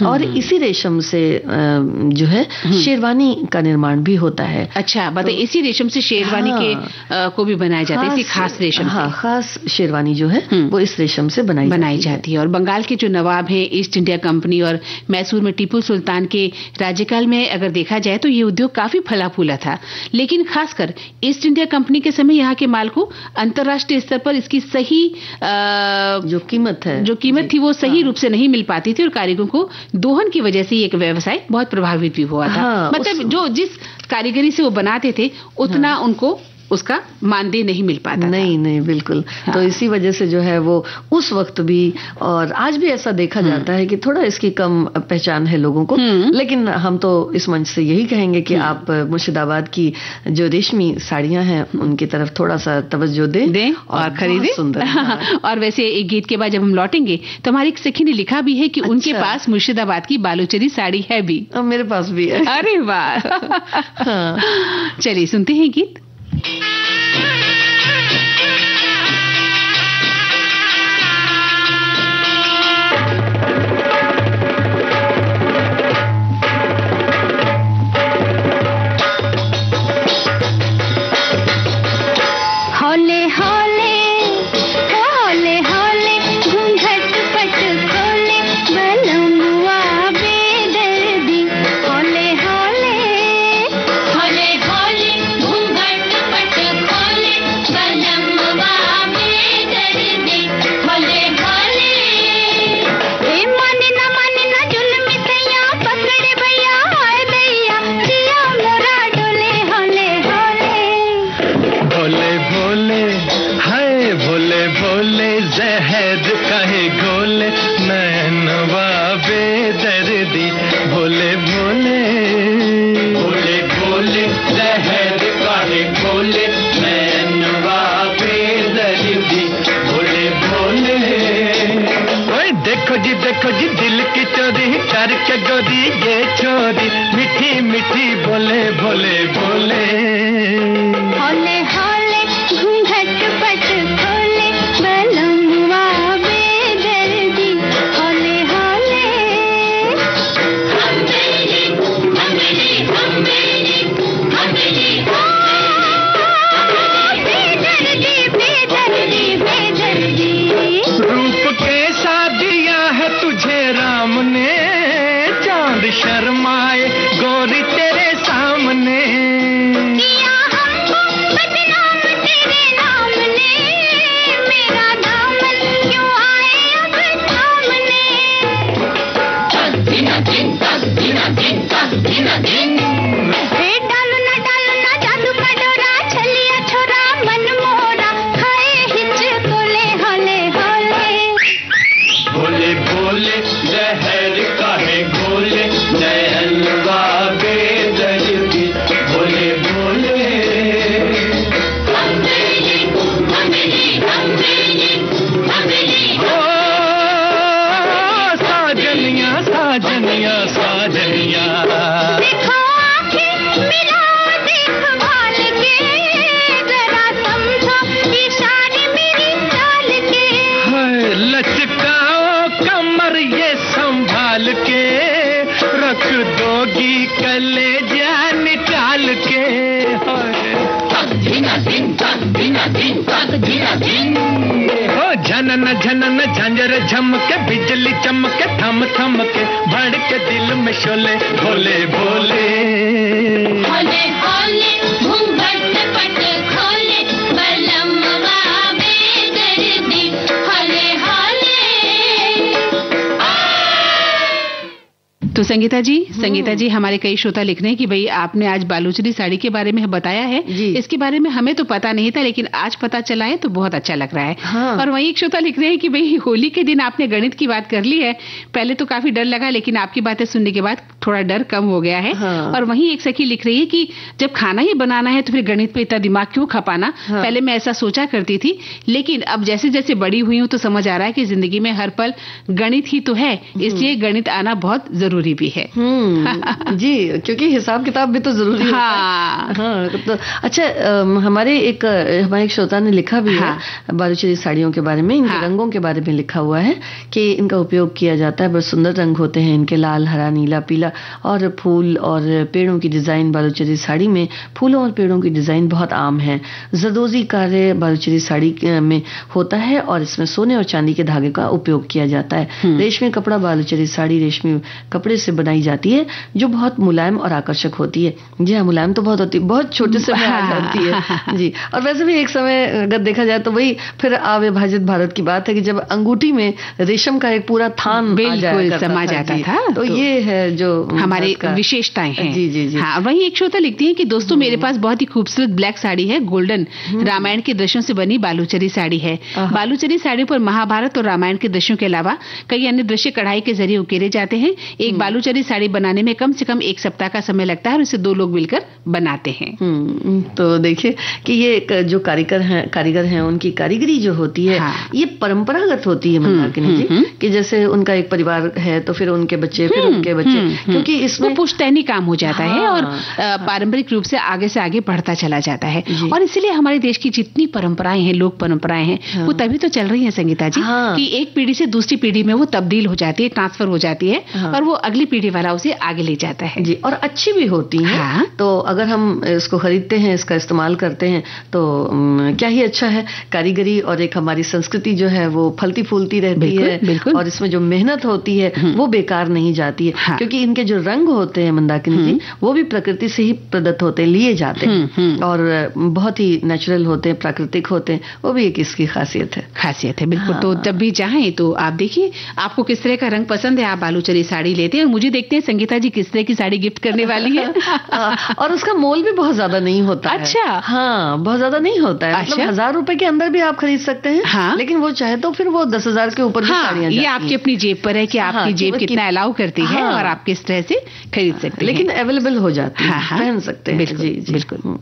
और इसी रेशम से जो है शेरवानी का निर्माण भी होता है। अच्छा, बताइए। तो इसी रेशम से शेरवानी के को भी बनाया जाता है, इसी खास रेशम से। हाँ, खास शेरवानी जो है वो इस रेशम से बनाई जाती है। और बंगाल के जो नवाब हैं, ईस्ट इंडिया कंपनी और मैसूर में टीपू सुल्तान के राज्यकाल में अगर देखा जाए तो ये उद्योग काफी फला फूला था। लेकिन खासकर ईस्ट इंडिया कंपनी के समय यहाँ के माल को अंतर्राष्ट्रीय स्तर पर इसकी सही जो कीमत थी वो सही रूप से नहीं मिल पाती थी और कारीगरों को दोहन की वजह से ये व्यवसाय बहुत प्रभावित भी हुआ था। मतलब जो जिस कारीगरी से वो बनाते थे उतना उनको उसका मानदेय नहीं मिल पाता। नहीं बिल्कुल। हाँ। तो इसी वजह से जो है वो उस वक्त भी और आज भी ऐसा देखा जाता है कि थोड़ा इसकी कम पहचान है लोगों को। लेकिन हम तो इस मंच से यही कहेंगे कि आप मुर्शिदाबाद की जो रेशमी साड़ियां हैं उनकी तरफ थोड़ा सा तवज्जो दें और खरीदें। सुंदर। हाँ। और वैसे एक गीत के बाद जब हम लौटेंगे तो हमारी एक सखी ने लिखा भी है कि उनके पास मुर्शिदाबाद की बालूचरी साड़ी है भी। मेरे पास भी है। अरे वाह। हाँ। चलिए सुनते हैं गीत। हौले हौले घूंघट पट खोले बलम भोले जहर काहे घोले नैनवा बेदर्दी भोले भोले भोले भोले जहर काहे घोले नैनवा बेदर्दी भोले भोले। ओए देखो जी दिल की चोरी करके गोरी ये छोरी मीठी मीठी बोले भोले भोले। हौले हौले घूंघट पट खोले बलमुआ बेदर्दी हौले हौले। बेदर्दी बेदर्दी बेदर्दी। रूप कैसा दिया है तुझे राम ने चांद शर्माए गोरी तेरे सामने। किया हमको बदनाम तेरे नाम ने मेरा दामन क्यों आए अब सामने। डालो ना जादू का डोरा छलिया छोरा मन मोरा खाए हिच कोले हौले हौले। भोले भोले जहर काहे घोले नैनवा बेदर्दी भोले भोले। ओ साजनिया साजनिया साजनिया। देखो आंखें मिलाओ देखभाल के जरा समझो इशारे मेरी चाल के। हाय लचकाओ कमर ये संभाल के रख दोगी कलेजा निकाल के। हो झनन झनन झंझर झमके बिजली चमके थम थम के भड़के दिल में शोले भोले भोले। हौले हौले घूंघट पट खोले बलमुआ बेदर्दी हौले हौले। तो संगीता जी हमारे कई श्रोता लिख रहे हैं कि भाई आपने आज बालूचरी साड़ी के बारे में बताया है जी। इसके बारे में हमें तो पता नहीं था लेकिन आज पता चला है तो बहुत अच्छा लग रहा है। हाँ। और वहीं एक श्रोता लिख रहे हैं कि भाई होली के दिन आपने गणित की बात कर ली है। पहले तो काफी डर लगा लेकिन आपकी बातें सुनने के बाद थोड़ा डर कम हो गया है। हाँ। और वहीं एक सखी लिख रही है कि जब खाना ही बनाना है तो फिर गणित पे इतना दिमाग क्यों खपाना। हाँ। पहले मैं ऐसा सोचा करती थी लेकिन अब जैसे जैसे बड़ी हुई हूं तो समझ आ रहा है कि जिंदगी में हर पल गणित ही तो है इसलिए गणित आना बहुत जरूरी भी है। जी क्योंकि हिसाब किताब भी तो जरूरी होता है। हाँ तो अच्छा हमारे एक श्रोता ने लिखा भी है बालूचरी साड़ियों के बारे में इनके रंगों के बारे में लिखा हुआ है कि इनका उपयोग किया जाता है। बहुत सुंदर रंग होते हैं इनके लाल हरा नीला पीला और फूल और पेड़ों की डिजाइन बालूचरी साड़ी में फूलों और पेड़ों की डिजाइन बहुत आम है। जरदोजी कार्य बालूचरी साड़ी में होता है और इसमें सोने और चांदी के धागे का उपयोग किया जाता है। रेशमी कपड़ा बालूचरी साड़ी रेशमी कपड़े से बनाई जाती है जो बहुत मुलायम और आकर्षक होती है। जी हाँ मुलायम तो बहुत होती है बहुत छोटे से होती है जी। और वैसे भी एक समय अगर देखा जाए तो वही फिर अविभाजित भारत की बात है कि जब अंगूठी में रेशम का एक पूरा थान बिल्कुल समा जाता था। तो ये है जो हमारे विशेषताएं हैं। जी जी जी। हाँ वहीं एक श्रोता लिखती है कि दोस्तों मेरे पास बहुत ही खूबसूरत ब्लैक साड़ी है गोल्डन रामायण के दृश्यों से बनी बालूचरी साड़ी है। बालूचरी साड़ी पर महाभारत और रामायण के दृश्यों के अलावा कई अन्य दृश्य कढ़ाई के जरिए उकेरे जाते हैं। एक बालूचरी साड़ी बनाने में कम से कम एक सप्ताह का समय लगता है और इसे 2 लोग मिलकर बनाते हैं। तो देखिए कि ये जो कारीगर हैं उनकी कारीगरी जो होती है ये परंपरागत होती है मंदाकिनी जी कि जैसे उनका एक परिवार है तो फिर उनके बच्चे फिर उनके बच्चे क्योंकि इसमें पुश्तैनी काम हो जाता है और पारंपरिक रूप से आगे बढ़ता चला जाता है। और इसलिए हमारे देश की जितनी परंपराएं हैं लोक परंपराएं हैं वो तभी तो चल रही है संगीता जी कि एक पीढ़ी से दूसरी पीढ़ी में वो तब्दील हो जाती है ट्रांसफर हो जाती है और वो अगली पीढ़ी वाला उसे आगे ले जाता है जी। और अच्छी भी होती है। तो अगर हम इसको खरीदते हैं इसका इस्तेमाल करते हैं तो क्या ही अच्छा है। कारीगरी और एक हमारी संस्कृति जो है वो फलती फूलती रहती है और इसमें जो मेहनत होती है वो बेकार नहीं जाती है क्योंकि इनके जो रंग होते हैं मंदाकिनी जी वो भी प्रकृति से ही प्रदत्त होते हैं लिए जाते हैं और बहुत ही नेचुरल होते हैं प्राकृतिक होते हैं। वो भी एक इसकी खासियत है बिल्कुल। तो जब भी चाहें तो आप देखिए आपको किस तरह का रंग पसंद है आप बालूचरी साड़ी लेते हैं मुझे देखते हैं संगीता जी किस तरह की साड़ी गिफ्ट करने वाली है। और उसका मोल भी बहुत ज्यादा नहीं होता है। अच्छा। हाँ, बहुत ज्यादा नहीं होता है। अच्छा? मतलब 1000 रुपए के अंदर भी आप खरीद सकते हैं। हाँ? लेकिन वो चाहे तो फिर वो 10,000 के ऊपर भी साड़ियां ये आपकी अपनी जेब पर है कि आपकी जेब कितना अलाउ करती है और आप किस तरह से खरीद सकते हैं। लेकिन अवेलेबल हो जाती है, पहन सकते हैं। बिल्कुल, जी, बिल्कुल।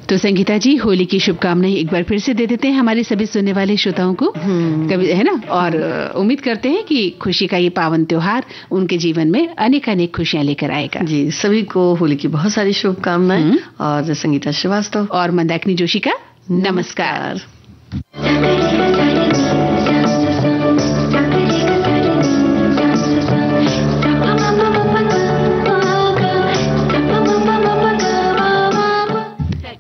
तो संगीता जी, होली की शुभकामनाएं एक बार फिर से दे देते हैं हमारे सभी सुनने वाले श्रोताओं को, कभी है ना, और उम्मीद करते हैं कि खुशी का ये पावन त्योहार उनके जीवन में अनेक अनेक खुशियां लेकर आएगा। जी, सभी को होली की बहुत सारी शुभकामनाएं। और संगीता श्रीवास्तव और मंदाकिनी जोशी का नमस्कार।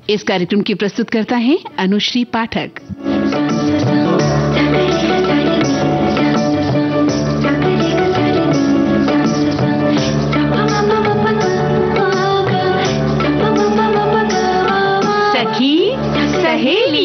इस कार्यक्रम की प्रस्तुतकर्ता हैं अनुश्री पाठक। सखी सहेली।